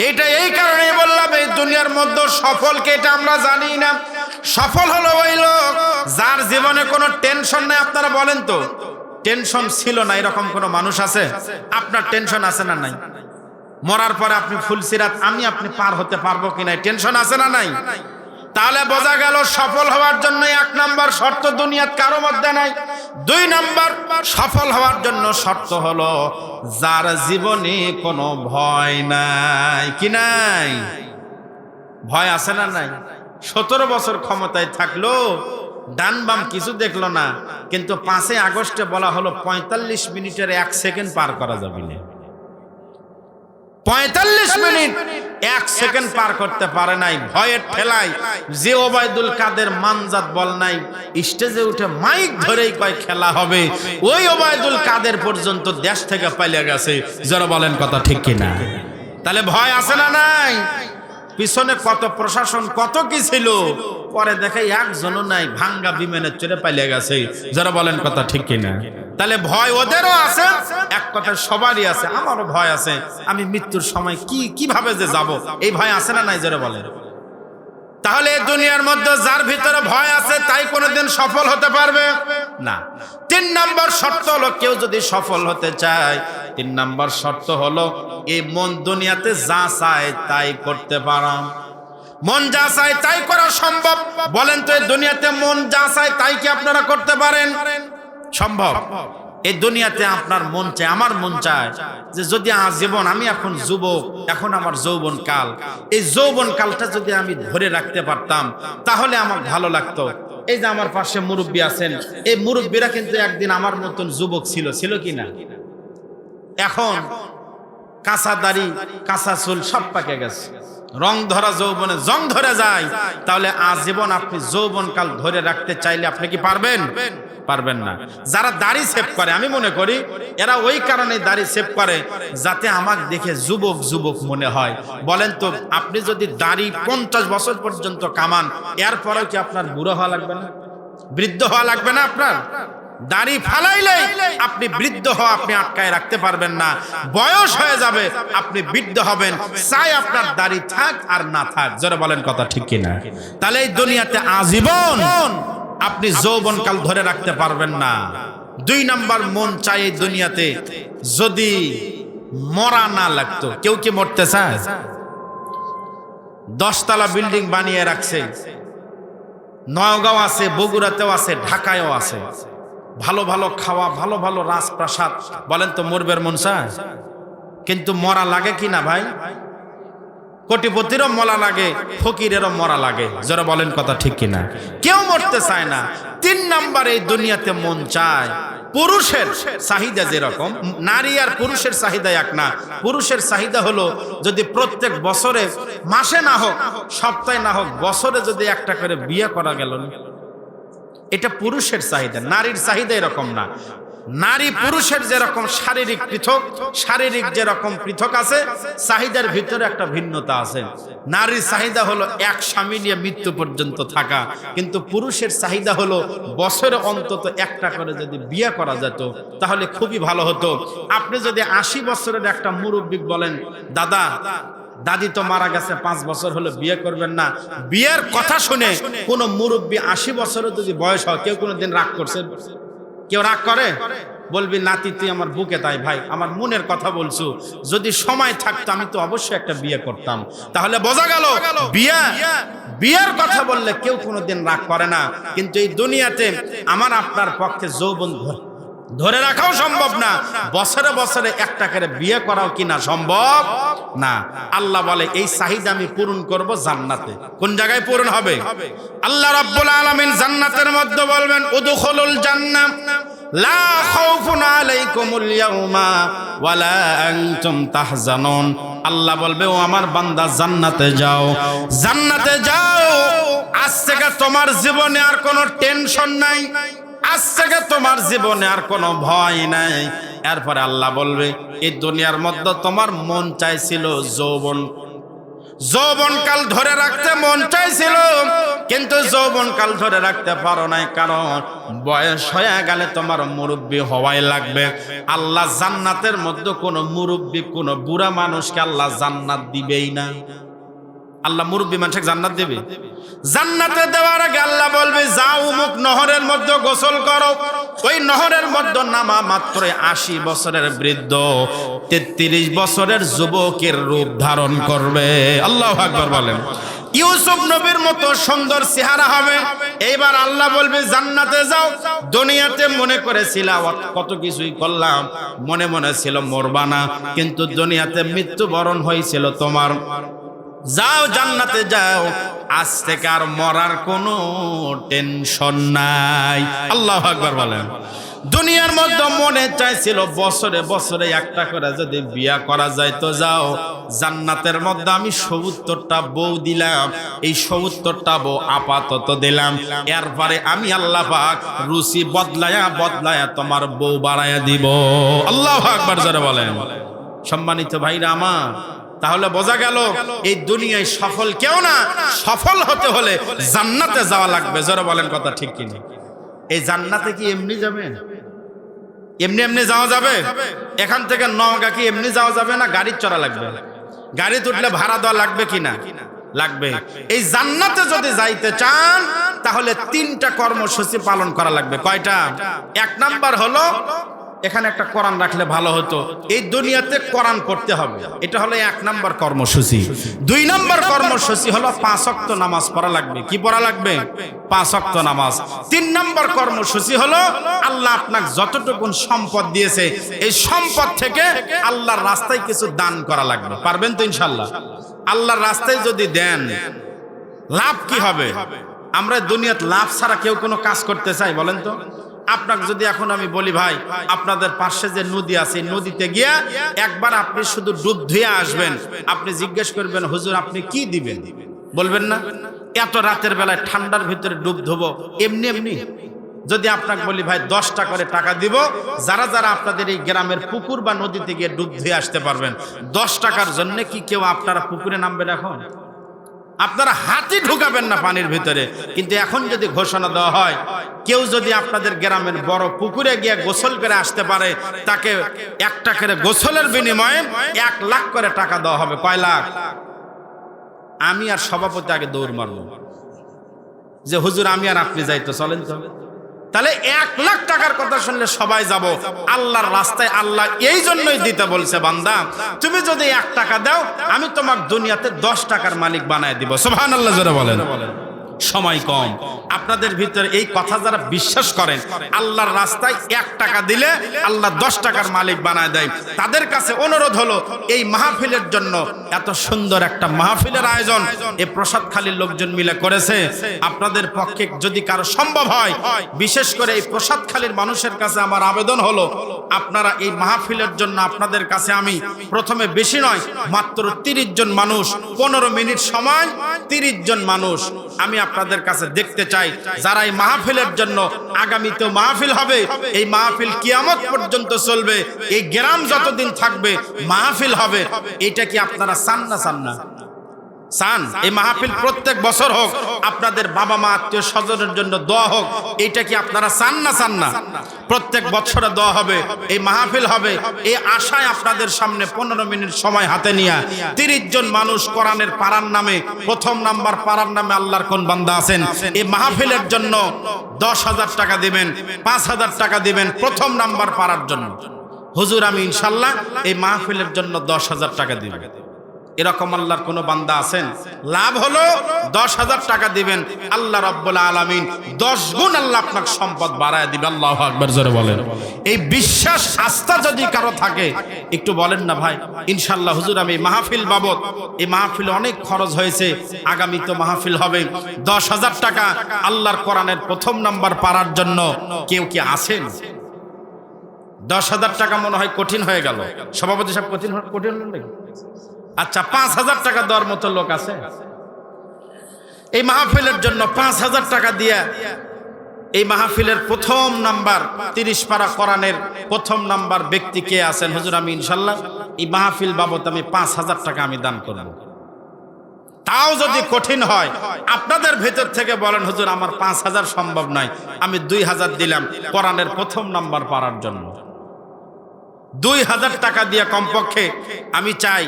এটা এই কারণে বললাম এই দুনিয়ার মধ্যে সফলকে এটা আমরা জানি না। সফল হলো ওই লোক যার জীবনে কোনো টেনশন নাই। আপনারা বলেন তো, টেনশন ছিল না এরকম কোনো মানুষ আছে? আপনার টেনশন আছে না নাই? মরার পরে আপনি ফুলসিরাত আমি আপনি পার হতে পারবো কিনা টেনশন আছে না নাই? তাহলে বোঝা গেল সফল হওয়ার জন্য 1 নাম্বার শর্ত দুনিয়াত কারো মধ্যে নাই। 2 নাম্বার সফল হওয়ার জন্য শর্ত হলো যার জীবনে কোনো ভয় নাই। কি নাই? ভয় আছে না নাই? 17 বছর ক্ষমতায় থাকলো, ডান বাম কিছু দেখলো না, কিন্তু 5 আগস্টে বলা হলো 45 মিনিটের 1 সেকেন্ড পার করা যাবে না। 45 মিনিট 1 সেকেন্ড পার করতে পারে নাই ভয়ের ঠেলায়। যে ওবায়দুল কাদের মানজাত বল নাই, স্টেজে উঠে মাইক ধরেই কয় খেলা হবে, ওই ওবায়দুল কাদের পর্যন্ত দেশ থেকে পালিয়ে গেছে। যারা বলেন কথা ঠিক কিনা? তাহলে ভয় আছে না নাই? পিছনে কত প্রশাসন কত কি ছিল, পরে দেখে একজনও নাই, ভাঙ্গা বিমানে চড়ে পালিয়ে গেছে। যারা বলেন কথা ঠিক কিনা? তাহলে ভয় ওদেরও আছে, এক কথা সবারই আছে। আমারও ভয় আছে, আমি মৃত্যুর সময় কিভাবে যে যাব, এই ভয় আছে না নাই? যারা বলেন। তাহলে দুনিয়ার মধ্যে যার ভিতরে ভয় আছে তাই কোনোদিন সফল হতে পারবে না। 3 নাম্বার শর্ত হলো কেউ যদি সফল হতে চায়, 3 নাম্বার শর্ত হলো এই মন দুনিয়াতে যা চায় তাই করতে পারা। মন যা চায় তাই করা সম্ভব? বলেন তো এই দুনিয়াতে মন যা চায় তাই কি আপনারা করতে পারেন? সম্ভব? এই দুনিয়াতে আপনার মন চায়, আমার মন চায় যে যদি আজীবন, আমি এখন যুবক, এখন আমার যৌবন কাল, এই যৌবন কালটা যদি আমি ধরে রাখতে পারতাম তাহলে আমার ভালো লাগতো। এই যে আমার পাশে মুরব্বী আছেন, এই মুরব্বীরা কিন্তু একদিন আমার মতন যুবক ছিল কিনা? এখন কাঁচা দাড়ি কাঁচা চুল সব পাকে গেছে, রং ধরা যৌবনে জং ধরে যায়। তাহলে আজীবন আপনি যৌবন কাল ধরে রাখতে চাইলে আপনি কি পারবেন? পারবেন না। যারা দাড়ি সেভ করে, আমি মনে করি এরা ওই কারণে দাড়ি সেভ করে যাতে আমাকে দেখে যুবক যুবক মনে হয়। বলেন তো, আপনি যদি দাড়ি 50 বছর পর্যন্ত কামান, এরপরেও কি আপনার বুড়ো হওয়া লাগবে না? বৃদ্ধ হওয়া লাগবে না? আপনার দাড়ি ফালাইলে আপনি বৃদ্ধ হওয়া আপনি আটকায় রাখতে পারবেন না। বয়স হয়ে যাবে, আপনি বৃদ্ধ হবেন, চাই আপনার দাড়ি থাক আর না থাক। যারা বলেন কথা ঠিক কিনা? তাহলে এই দুনিয়াতে আজীবন আপনি যৌবনকাল ধরে রাখতে পারবেন না। 2 নাম্বার মন চাই এই দুনিয়াতে যদি মরা না লাগতো। কেউ কি মরতে চায়? 10 তলা বিল্ডিং বানিয়ে রাখছে, নওগাঁও আছে, বগুড়াতেও আছে, ঢাকায়ও আছে, ভালো ভালো খাওয়া, ভালো ভালো রাজপ্রাসাদ। বলেন তো মরবের মন চায়? কিন্তু মরা লাগে কি না ভাই? কোটিপতিরও মরা লাগে, ফকিরেরও মরা লাগে। যারা বলেন কথা ঠিক কিনা? কেউ মরতে চায় না। তিন নাম্বার, এই দুনিয়াতে মন চায় পুরুষের চাহিদা যেরকম, নারী আর পুরুষের চাহিদা এক না। পুরুষের চাহিদা হলো যদি প্রত্যেক বছরে, মাসে না হোক, সপ্তাহে না হোক, বছরে যদি একটা করে বিয়ে করা গেল, এটা পুরুষের চাহিদা। নারীর চাহিদা এরকম না। নারী পুরুষের যেরকম শারীরিক পৃথক, শারীরিক যেরকম পৃথক আছে, চাহিদার ভিতরে একটা ভিন্নতা আছে। নারীর চাহিদা হলো এক স্বামী নিয়ে মৃত্যু পর্যন্ত থাকা, কিন্তু পুরুষের চাহিদা হলো বছরে অন্তত একটা করে যদি বিয়ে করা যেত তাহলে খুবই ভালো হতো। আপনি যদি 80 বছরের একটা মুরব্বী বলেন, দাদা দাদি তো মারা গেছে, 5 বছর হলো বিয়ে করবেন না, বিয়ের কথা শুনে কোন মুরব্বী 80 বছরের যদি বয়স হয়, কেউ কোনোদিন রাগ করছে? কেউ রাগ করে? বলবি নাতি তুই আমার বুকে, তাই ভাই আমার মনের কথা বলছো, যদি সময় থাকতো আমি তো অবশ্যই একটা বিয়ে করতাম। তাহলে বোঝা গেল বিয়ের কথা বললে কেউ কোনোদিন রাগ করে না। কিন্তু এই দুনিয়াতে আমার আপনার পক্ষে যৌবন ধরে রাখাও সম্ভব না, বছরে বছরে একটা করে বিয়ে করাও কিনা সম্ভব না। আল্লাহ বলে এই চাহিদা আমি পূরণ করব জান্নাতে। কোন জায়গায় পূরণ হবে? আল্লাহ রাব্বুল আলামিন জান্নাতের মধ্যে বলবেন, উদখুলুল জান্নাহ লা খাউফুন আলাইকুমুল ইয়াউমা ওয়ালা আনতুম তাহজানুন। আল্লাহ বলবে, ও আমার বান্দা জান্নাতে যাও, জান্নাতে যাও, আজ থেকে তোমার জীবনে আর কোনো টেনশন নাই, আজ থেকে তোমার জীবনে আর কোনো ভয় নাই। এরপরে আল্লাহ বলবে, এই দুনিয়ার মধ্যে তোমার মন চাইছিল যৌবনকাল ধরে রাখতে মন চাইছিল, কিন্তু যৌবনকাল ধরে রাখতে পারো নাই, কারণ বয়স হয়ে গেলে তোমার মুরব্বী হওয়াই লাগবে। আল্লাহ জান্নাতের মধ্যে কোনো মুরব্বী, কোনো বুড়া মানুষকে আল্লাহ জান্নাত দিবেই না। আল্লাহ মুরব্বী মানুষকে জান্নাত দেবে? জান্নাতে দেওয়ার আগে আল্লাহ বলবে, যাও অমুক নহরের মধ্যে গোসল করো। ওই নহরের মধ্যে নামা মাত্র 80 বছরের বৃদ্ধ 33 বছরের যুবকের রূপ ধারণ করবে। আল্লাহু আকবার বলেন। ইউসুফ নবীর মতো সুন্দর চেহারা হবে। এইবার আল্লাহ বলবে, জান্নাতে যাও। দুনিয়াতে মনে করেছিলাম কত কিছুই করলাম, মনে মনে ছিল মরবা না, কিন্তু দুনিয়াতে মৃত্যুবরণ হয়েছিল তোমার, যাও জান্নাতে যাও, আজ থেকে আর মরার কোনো টেনশন নাই। আল্লাহু আকবার বলেন। দুনিয়ার মধ্যে মনে চাইছিল বছরে বছরে একটা করে যদি বিয়া করা যায়, তো যাও জান্নাতের মধ্যে আমি 70টা বউ দিলাম, এই 70টা বউ আপাতত দিলাম, এরপরে আমি আল্লাহ পাক রুচি বদলায়া তোমার বউ বাড়ায়া দিব। আল্লাহু আকবার জোরে বলেন। সম্মানিত ভাইরা আমার, তাহলে বোঝা গেল এই দুনিয়ায় সফল কেউ না, সফল হতে হলে জান্নাতে যাওয়া লাগবে। জোরে বলেন কথা ঠিক কিনা? এই জান্নাতে কি এমনি যাবে? এমনি এমনি যাওয়া যাবে? এখান থেকে নওগাঁ কি এমনি যাওয়া যাবে না? গাড়ি চড়া লাগবে, গাড়ি তুললে ভাড়া দেওয়া লাগবে কিনা? লাগবে। এই জান্নাতে যদি যাইতে চান তাহলে 3টা কর্মসূচি পালন করা লাগবে। কয়টা? 1 নাম্বার হলো, এখানে একটা কোরআন রাখলে ভালো হতো, এই দুনিয়াতে কোরআন পড়তে হবে, এটা হলো 1 নাম্বার কর্মসূচি। 2 নাম্বার কর্মসূচি হলো 5 ওয়াক্ত নামাজ পড়া লাগবে। কি পড়া লাগবে? 5 ওয়াক্ত নামাজ। 3 নাম্বার কর্মসূচি হলো, আল্লাহ আপনাকে যতটুকু সম্পদ দিয়েছে এই সম্পদ থেকে আল্লাহর রাস্তায় কিছু দান করা লাগবে। পারবেন তো ইনশাআল্লাহ? আল্লাহর রাস্তায় যদি দেন, লাভ কি হবে? আমরা দুনিয়াতে লাভ ছাড়া কেউ কোনো কাজ করতে চাই? বলেন তো। আপনাকে যদি এখন আমি বলি, ভাই আপনাদের পাশে যে নদী আছে, নদীতে গিয়া একবার আপনি শুধু ডুব ধুয়ে আসবেন, আপনি জিজ্ঞেস করবেন, হুজুর আপনি কি দিবেন? বলবেন না? এত রাতের বেলায় ঠান্ডার ভিতরে ডুব ধোবো এমনি এমনি? যদি আপনাকে বলি, ভাই 10টা করে টাকা দিব, যারা যারা আপনাদের এই গ্রামের পুকুর বা নদীতে গিয়ে ডুব ধুয়ে আসতে পারবেন, 10 টাকার জন্য কি কেউ আপনারা পুকুরে নামবেন? এখন আপনারা হাতই ঢুকাবেন না পানির ভিতরে। কিন্তু এখন যদি ঘোষণা দেওয়া হয়, কেউ যদি আপনাদের গ্রামের বড় পুকুরে গিয়ে গোসল করে আসতে পারে, তাকে 1টা করে গোসলের বিনিময়ে 1 লাখ করে টাকা দেওয়া হবে। কয় লাখ? আমি আর সভাপতি আগে দৌড় মারব যে হুজুর আমি আর আপনি যাই, তো চলেন তো। তাহলে 1 লাখ টাকার কথা শুনলে সবাই যাব আল্লাহর রাস্তায়। আল্লাহ এই জন্যই দিতে বলছে, বান্দা তুমি যদি 1 টাকা দাও আমি তোমাকে দুনিয়াতে 10 টাকার মালিক বানায় দিব। সুবহানাল্লাহ জোরে বলেন। সময় কম। আপনাদের ভিতরে এই কথা যারা বিশ্বাস করেন, আল্লাহর রাস্তায় 1 টাকা দিলে আল্লাহ 10 টাকার মালিক বানায় দেয়, তাদের কাছে অনুরোধ হলো এই মাহফিলের জন্য, এত সুন্দর একটা মাহফিলের আয়োজন এই প্রসাদখালীর লোকজন মিলে করেছে। আপনাদের পক্ষে যদি কারো সম্ভব হয়, বিশেষ করে এই প্রসাদখালীর মানুষের কাছে আমার আবেদন হলো, আপনারা এই মাহফিলের জন্য আপনাদের কাছে আমি প্রথমে বেশি নয়, মাত্র 30 জন মানুষ, 15 মিনিট সময়, 30 জন মানুষ আমি আপনাদের কাছে দেখতে চাই, যারা এই মাহফিলের জন্য, আগামীতে মাহফিল হবে, এই মাহফিল কিয়ামত পর্যন্ত চলবে, এই গ্রাম যতদিন থাকবে মাহফিল হবে। এটা কি আপনারা চান না চান না? চান এই মাহফিল প্রত্যেক বছর হোক, আপনাদের বাবা মা আত্মীয় স্বজনের জন্য দোয়া হোক, এটা কি আপনারা চান না চান না? প্রত্যেক বছরে দোয়া হবে, এই মাহফিল হবে, এই আশায় আপনাদের সামনে 15 মিনিট সময় হাতে নিয়ে 30 জন মানুষ কোরআনের পারার নামে, প্রথম নাম্বার পারার নামে আল্লাহর কোন বান্দা আছেন, এই মাহফিলের জন্য 10,000 টাকা দিবেন, 5,000 টাকা দিবেন প্রথম নাম্বার পারার জন্য। হুজুর আমি ইনশাল্লাহ এই মাহফিলের জন্য 10,000 টাকা দিব। এরকম আল্লাহর কোন বান্দা আছেন? লাভ হলো 10,000 টাকা দিবেন, আল্লাহ রাব্বুল আলামিন 10 গুণ আল্লাহ আপনার সম্পদ বাড়ায় দিবেন। আল্লাহু আকবার, জোরে বলেন। এই বিশ্বাস আস্থা যদি কারো থাকে একটু বলেন না ভাই, ইনশাআল্লাহ হুজুর আমি মাহফিল বাবদ, এই মাহফিলে অনেক খরচ হয়েছে, আগামী তো মাহফিল হবে, 10,000 টাকা আল্লাহর কোরআনের প্রথম নাম্বার পারার জন্য কেউ কি আছেন? 10,000 টাকা মনে হয় কঠিন হয়ে গেল, সভাপতি সাহেব, কঠিন হলো। আচ্ছা, 5,000 টাকা দেওয়ার মতো লোক আছে? এই মাহফিলের জন্য 5,000 টাকা দিয়ে এই মাহফিলের প্রথম নাম্বার 30 পারা কোরআনের প্রথম নাম্বার ব্যক্তি কে আছেন? হুজুর আমি ইনশাল্লাহ এই মাহফিল বাবদ আমি 5,000 টাকা আমি দান করব। তাও যদি কঠিন হয়, আপনাদের ভেতর থেকে বলেন হুজুর আমার 5,000 সম্ভব নয়, আমি 2,000 দিলাম কোরআনের প্রথম নাম্বার পারার জন্য। 2,000 টাকা দিয়ে কমপক্ষে আমি চাই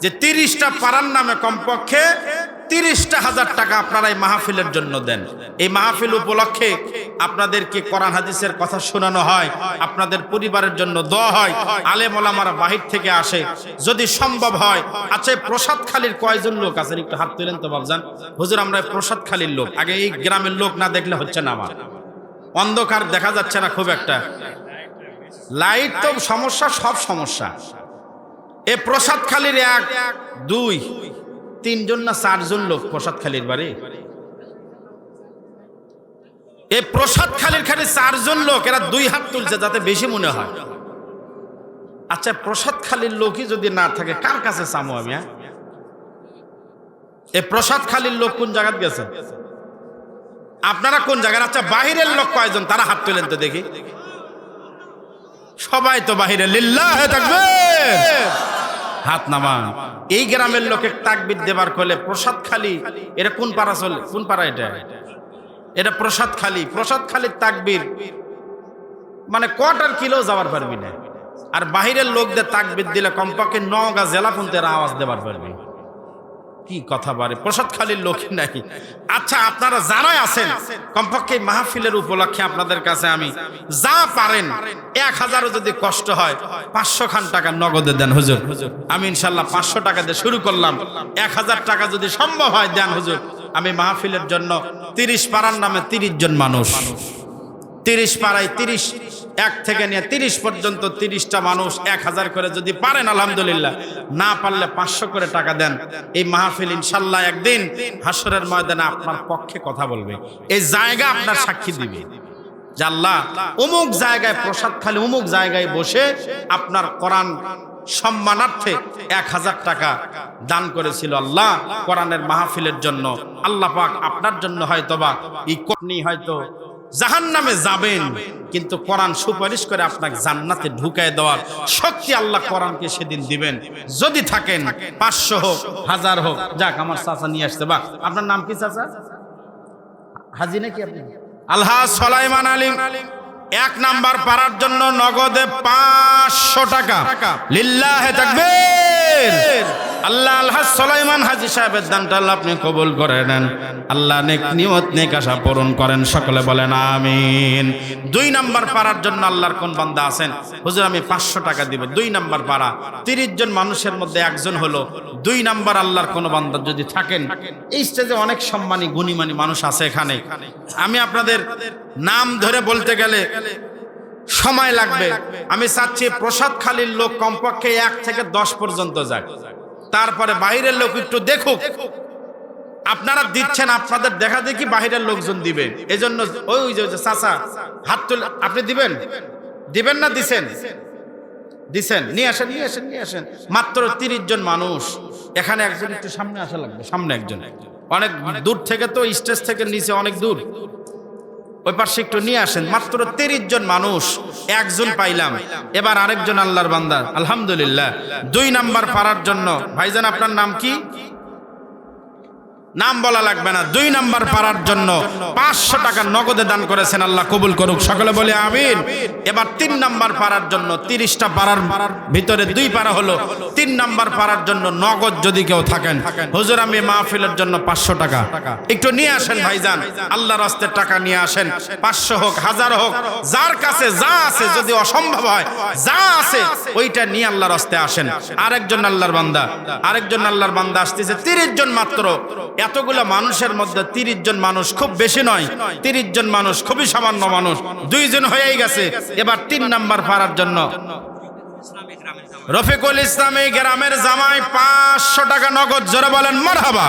যে 30টা পারার নামে কমপক্ষে 30,000 টাকা আপনারা এই মাহফিলের জন্য দেন। এই মাহফিল উপলক্ষে আপনাদেরকে কোরআন হাদিসের কথা শোনানো হয়, আপনাদের পরিবারের জন্য দোয়া হয়, আলেম ওলামারা বাহির থেকে আসে, যদি সম্ভব হয়। আচ্ছা, প্রসাদখালীর কয়জন লোক আছেন একটু হাত তুলেন তো বাবজান। হুজুর আমরা প্রসাদখালীর লোক, আগে এই গ্রামের লোক না দেখলে হচ্ছে না, আমার অন্ধকার দেখা যাচ্ছে না খুব একটা, লাইট তো সমস্যা, সব সমস্যা। এ প্রসাদখালীর 1 2 3 জন না 4 জন লোক প্রসাদখালীর বাড়ি। এ প্রসাদখালীর খালি 4 জন লোক, এরা 2 হাত তুলছে যাতে বেশি মনে হয়। আচ্ছা, প্রসাদখালীর লোকই যদি না থাকে কার কাছে চামো আমি? এ প্রসাদখালীর লোক কোন জায়গায় গেছে? আপনারা কোন জায়গায়? আচ্ছা, বাহিরের লোক কয়জন? তারা হাত তুলেন তো দেখি। সবাই তো বাহিরে, লিল্লাহে তাকবীর, হাত নামান। এই গ্রামের লোকে তাকবীর দেবার কলে প্রসাদখালী, এটা কোন পাড়া চলে? কোন পাড়া এটা? এটা প্রসাদখালী। প্রসাদখালীর তাকবীর মানে কোয়ার্টার কিলো যাওয়ার পারবি না। আর বাহিরের লোকদের তাকবীর দিলে কমপক্ষে 9 জেলা পর্যন্ত আওয়াজ দেবার পারবি। কি কথা বলে, প্রসাদখালীর লোকই নাকি? আচ্ছা, আপনারা জানাই আছেন, কমপক্ষে মাহফিলের উপলক্ষে আপনাদের কাছে আমি যা পারেন, 1000ও যদি কষ্ট হয় 500 খান টাকা নগদে দেন হুজুর। আমি ইনশাল্লাহ 500 টাকা দিয়ে শুরু করলাম, 1000 টাকা যদি সম্ভব হয় দেন হুজুর। আমি মাহফিলের জন্য 30 পাড়ার নামে 30 জন মানুষ, 30 পাড়ায় 30, 1 থেকে নিয়ে 30 পর্যন্ত 30টা মানুষ 1000 করে যদি পারেন আলহামদুলিল্লাহ, না পারলে 500 করে টাকা দেন। এই মাহফিল ইনশাল্লাহ একদিন হাসরের ময়দানে আপনার পক্ষে কথা বলবে, এই জায়গা আপনার সাক্ষী দিবে যে আল্লাহ অমুক জায়গায় প্রসাদখালী অমুক জায়গায় বসে আপনার কোরআন সম্মানার্থে 1000 টাকা দান করেছিল আল্লাহ কোরআনের মাহফিলের জন্য। আল্লাহ পাক আপনার জন্য হয়তোবা এই কোরআনই হয়তো জাহান্নামে যাবেন, কিন্তু কোরআন সুপারিশ করে আপনাকে জান্নাতে ঢুকায় দেওয়ার শক্তি আল্লাহ কোরআনকে সেদিন দিবেন। যদি থাকেন 500 হোক 1000 হোক। যাক, আমার চাচা নিয়ে আসছে। বা আপনার নাম কি চাচা? হাজি নাকি আপনি? আলহাজ সুলাইমান আলী। 1 নাম্বার পারার জন্য নগদে 500 টাকা। লিল্লাহে তাকবীর। আল্লাহ আলহাজ সুলাইমান হাজী সাহেবের দানটা আল্লাহ আপনি কবুল করে নেন। আল্লাহ নেক নিয়ত নেক আশা পূরণ করেন, সকলে বলেন আমিন। 2 নাম্বার পাড়ার জন্য আল্লাহর কোন বান্দা আছেন, হুজুর আমি 500 টাকা দিব। 2 নাম্বার পাড়া, 30 জন মানুষের মধ্যে একজন হলো 2 নাম্বার আল্লাহর কোন বান্দা যদি থাকেন, এই স্টেজে অনেক সম্মানী গুণীমানী মানুষ আছে এখানে, আমি আপনাদের নাম ধরে বলতে গেলে সময় লাগবে। আমি চাচ্ছি প্রসাদখালীর লোক কমপক্ষে 1 থেকে 10 পর্যন্ত যাক, তারপরে বাইরের লোক একটু দেখুক। আপনারা দিচ্ছেন, আপনাদের দেখা দেখি বাইরের লোকজন দিবে। এজন্য ওই যে চাচা হাত তুলে, আপনি দিবেন দিবেন না? দিছেন দিছেন, নিয়ে আসেন নিয়ে আসেন নিয়ে আসেন। মাত্র 30 জন মানুষ এখানে, একজন একটু সামনে আসা লাগবে, সামনে একজন, অনেক দূর থেকে তো, স্টেজ থেকে নিচে অনেক দূর, ওই পাশে একটু নিয়ে আসেন। মাত্র 30 জন মানুষ, একজন পাইলাম। এবার আরেকজন আল্লাহর বান্দা, আলহামদুলিল্লাহ। 2 নাম্বার পাড়ার জন্য ভাইজান আপনার নাম কি? নাম বলা লাগবে না। 2 নাম্বার পাড়ার জন্য 500 টাকা নগদে দান করেছেন, আল্লাহ কবুল করুক, সকলে বলে আমিন। এবার 3 নাম্বার পাড়ার জন্য, 30টা পাড়ার ভিতরে 2 পাড়া হলো, 3 নাম্বার পাড়ার জন্য নগদ যদি কেউ থাকেন, হুজুর আমি মাহফিলের জন্য 500 টাকা একটু নিয়ে আসেন ভাইজান, আল্লাহর রাস্তায় টাকা নিয়ে আসেন। 500 হোক 1000 হোক, যার কাছে যা আছে, যদি অসম্ভব হয় যা আছে ওইটা নিয়ে আল্লাহর রাস্তায় আসেন। আরেকজন আল্লাহর বান্দা আসতেছে, 30 জন মাত্র। এতগুলো মানুষের মধ্যে 30 জন মানুষ খুব বেশি নয়, 30 জন মানুষ খুবই সামান্য মানুষ, 2 জন হয়েই গেছে। এবার 3 নাম্বার পাড়ার জন্য রফিকুল ইসলামী গ্রামের জামাই 500 টাকা নগদ, জোরে বলেন মারহাবা।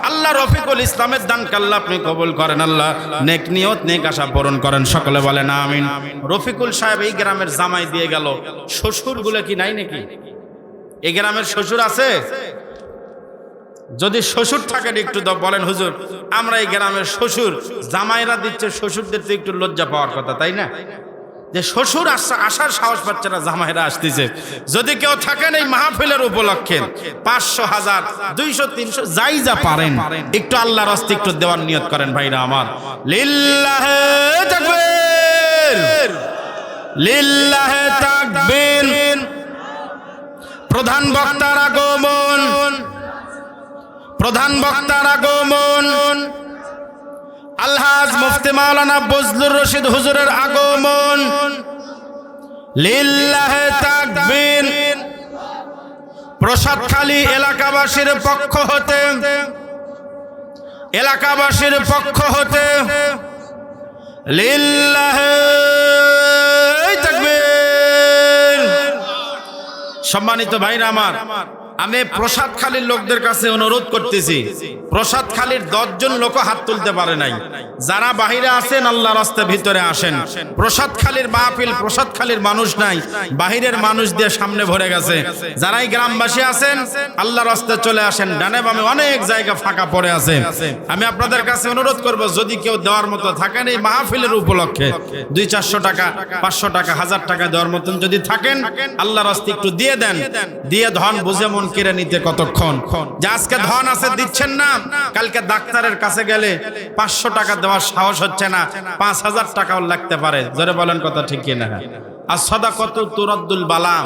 আল্লাহ রফিকুল ইসলামের দান আল্লাহ আপনি কবুল করেন, আল্লাহ নেক নিয়ত নেক আশা পূরণ করেন, সকলে বলেন আমিন। রফিকুল সাহেব এই গ্রামের জামাই দিয়ে গেল। শ্বশুর গুলো কি নাই নাকি? এই গ্রামের শ্বশুর আছে? যদি শ্বশুর থাকেন একটু বলেন, হুজুর আমরা এই গ্রামের শ্বশুর। জামাইরা দিচ্ছে, শ্বশুরদের তো একটু লজ্জা পাওয়ার কথা, তাই না? যে শ্বশুর আসার সাহস পাচ্ছে না, জামাইরা আসতেছে। যদি কেউ থাকেন এই মাহফিলের উপলক্ষে 500, 1000, 200, 300 যাই যা পারেন, একটু আল্লাহর রাস্তে একটু দেওয়ার নিয়ত করেন ভাইরা আমার। লিল্লাহে তাকবীর, লিল্লাহে তাকবীর। প্রধান বক্তার আগমন, প্রধান বক্তার আগমন, আলহাজ মুফতি মাওলানা বজলুর রশিদ হুজুরের আগমন। লিল্লাহে তাকবীর। প্রসাদখালী এলাকাবাসীর পক্ষ হতে লিল্লাহে তাকবীর। সম্মানিত ভাইরা আমার, আমি প্রসাদখালীর লোকদের কাছে অনুরোধ করতেছি, প্রসাদখালীর 10 জন লোক হাত তুলতে পারে নাই। যারা বাহিরে আছেন আল্লাহর রাস্তায় ভিতরে আসেন। প্রসাদখালীর মাহফিল, প্রসাদখালীর মানুষ নাই, বাহিরের মানুষ দিয়ে সামনে ভরে গেছে। যারাই গ্রামবাসী আছেন আল্লাহর রাস্তায় চলে আসেন, ডানে বামে অনেক জায়গা ফাঁকা পড়ে আছে। আমি আপনাদের কাছে অনুরোধ করব, যদি কেউ দেওয়ার মতো থাকেন এই মাহফিলের উপলক্ষে 200-400 টাকা, 500 টাকা, 1000 টাকা দেওয়ার মতন যদি থাকেন, আল্লাহর রাস্তায় একটু দিয়ে দেন। দিয়ে ধন বুঝে মন কেড়ে নিতে কতক্ষণ? যে আজকে ধন আছে দিচ্ছেন না, কালকে ডাক্তারের কাছে গেলে 500 টাকা দেওয়ার সাহস হচ্ছে না, 5000 টাকাও লাগতে পারে। জোরে বলেন কথা ঠিক কি না? আর সাদাকাতু তুরাদ্দুল বালা,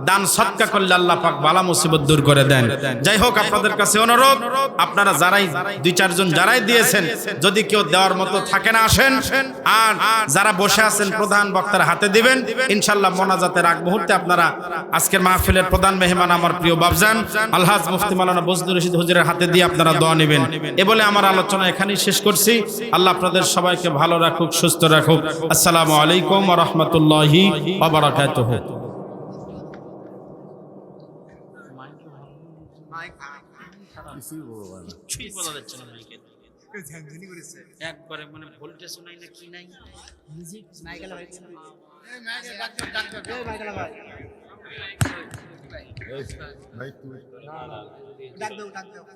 দান সদকা করলে আল্লাহ পাক বালা মুসিবত দূর করে দেন। যাই হোক, আপনাদের কাছে অনুরোধ, আপনারা যারাই 2-4 জন যারাই দিয়েছেন, যদি কেউ দেওয়ার মতো থাকে না আসেন, আর যারা বসে আছেন প্রধান বক্তার হাতে দিবেন, ইনশাআল্লাহ মোনাজাতের আগ মুহূর্তে আপনারা আজকের মাহফিলের প্রধান মেহমান আমার প্রিয় বাবজান আলহাজ মুফতি মাওলানা বজলুর রশিদ হুজুরের হাতে দিয়ে আপনারা দোয়া নেবেন। এ বলে আমার আলোচনা এখানেই শেষ করছি। আল্লাহ আপনাদের সবাইকে ভালো রাখুক, সুস্থ রাখুক। আসসালামু আলাইকুম ওয়া রাহমাতুল্লাহি ওয়া বারাকাতুহু। একবারে মানে ভোল্টেজ নাই না কি নাই, মিউজিক নাই গেল ভাই, তুই ডাক দাও